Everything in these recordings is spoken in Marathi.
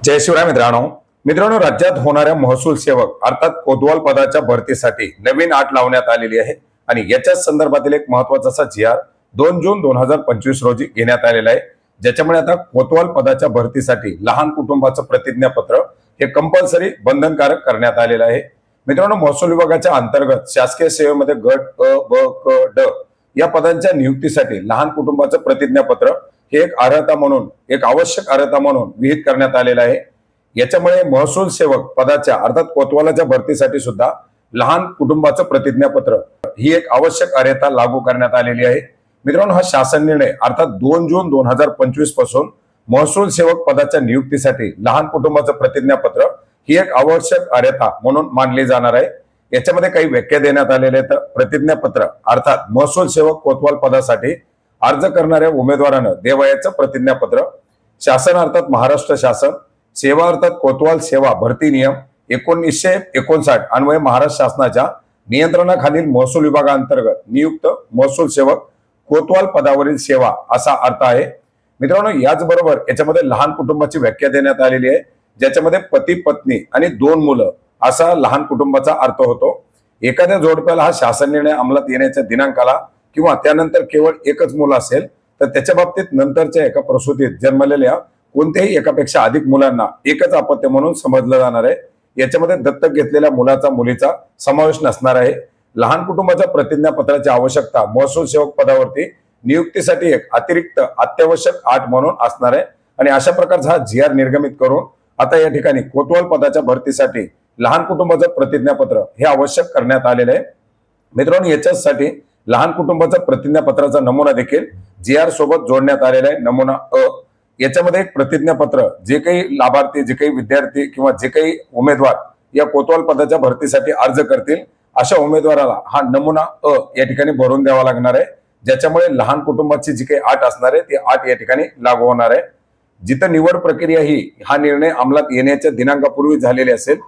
जय शिवराय मित्रांनो राज्यात होणाऱ्या महसूल सेवक अर्थात कोतवाल पदाच्या भरतीसाठी नवीन अट लावण्यात आलेली आहे आणि याच्याच संदर्भातील एक महत्त्वाचा असा जी.आर. 2 जून 2025 रोजी घेण्यात आलेला आहे, ज्याच्यामुळे आता कोतवाल पदाच्या भरतीसाठी लहान कुटुंबाचं प्रतिज्ञापत्र हे कंपल्सरी बंधनकारक करण्यात आलेलं आहे। मित्रांनो, महसूल विभागाच्या अंतर्गत शासकीय सेवेमध्ये गट अ, ब, क, ड या पदांच्या नियुक्तीसाठी लहान कुटुंबाचं प्रतिज्ञापत्र हे एक अर्हता म्हणून, एक आवश्यक अर्हता म्हणून विहित करण्यात आलेलं आहे। याच्यामुळे महसूल सेवक पदाच्या अर्थात कोतवालाच्या भरतीसाठी सुद्धा लहान कुटुंबाचं प्रतिज्ञापत्र ही एक आवश्यक अर्हता लागू करण्यात आलेली आहे। मित्रांनो, हा शासन निर्णय अर्थात 2 जून 2025 पासून महसूल सेवक पदाच्या नियुक्तीसाठी लहान कुटुंबाचं प्रतिज्ञापत्र ही एक आवश्यक अर्हता म्हणून मानली जाणार आहे। याच्यामध्ये काही व्याख्या देण्यात आलेल्या आहेत। प्रतिज्ञापत्र अर्थात महसूल सेवक कोतवाल पदासाठी अर्ज करणाऱ्या उमेदवारानं देवयाचं प्रतिज्ञापत्र शासन अर्थात महाराष्ट्र शासन सेवा अर्थात कोतवाल सेवा भरती नियम 1959 अन्वये महाराष्ट्र शासनाच्या नियंत्रणाखालील महसूल विभागांतर्गत नियुक्त महसूल सेवक कोतवाल पदावरील सेवा असा अर्थ आहे। मित्रांनो, याचबरोबर याच्यामध्ये लहान कुटुंबाची व्याख्या देण्यात आलेली आहे, ज्याच्यामध्ये पती पत्नी आणि 2 मुलं असा लहान कुटुंबाचा अर्थ होतो। एखाद्या जोडप्याला हा शासन निर्णय अंमलात येण्याच्या दिनांकाला किंवा त्यानंतर केवळ एकच मुलं असेल तर त्याच्या बाबतीत नंतरच्या एका प्रसूतीत जन्मलेल्या कोणत्याही एकापेक्षा अधिक मुलांना एकच अपत्य म्हणून समजलं जाणार आहे। याच्यामध्ये दत्तक घेतलेल्या मुलाचा मुलीचा समावेश नसणार आहे। लहान कुटुंबाच्या प्रतिज्ञापत्राची आवश्यकता महसूल सेवक पदावरती नियुक्तीसाठी एक अतिरिक्त अत्यावश्यक अट म्हणून असणार आहे आणि अशा प्रकारचा हा जी.आर. निर्गमित करून आता या ठिकाणी कोतवाल पदाच्या भरतीसाठी लहान कुटुंबाचं प्रतिज्ञापत्र हे आवश्यक करण्यात आलेलं आहे। मित्रांनो, याच्यासाठी लहान कुटुंबाचा प्रतिज्ञापत्राचा नमुना देखील जी.आर. सोबत जोडण्यात आलेला आहे। नमुना अ याच्यामध्ये एक प्रतिज्ञापत्र जे काही लाभार्थी, जे काही विद्यार्थी किंवा जे काही उमेदवार या कोतवाल पदाच्या भरतीसाठी अर्ज करतील अशा उमेदवाराला हा नमुना अ या ठिकाणी भरून द्यावा लागणार आहे, ज्याच्यामुळे लहान कुटुंबाची जी काही अट असणार आहे ती अट या ठिकाणी लागू होणार आहे। जिथं निवड प्रक्रिया ही हा निर्णय अंमलात येण्याच्या दिनांकापूर्वी झालेली असेल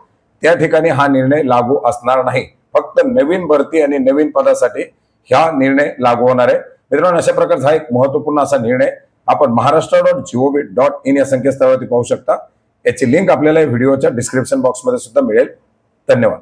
त्या ठिकाणी हा निर्णय लागू असणार नाही। फक्त नवीन भरती आणि नवीन पदासाठी हा निर्णय लागू होणार आहे। मित्रांनो, अशा प्रकारचा हा एक महत्त्वपूर्ण असा निर्णय आपण महाराष्ट्र.gov.in या संकेतस्थळावरती पाहू शकता। याची लिंक आपल्याला व्हिडिओच्या डिस्क्रिप्शन बॉक्समध्ये सुद्धा मिळेल। धन्यवाद।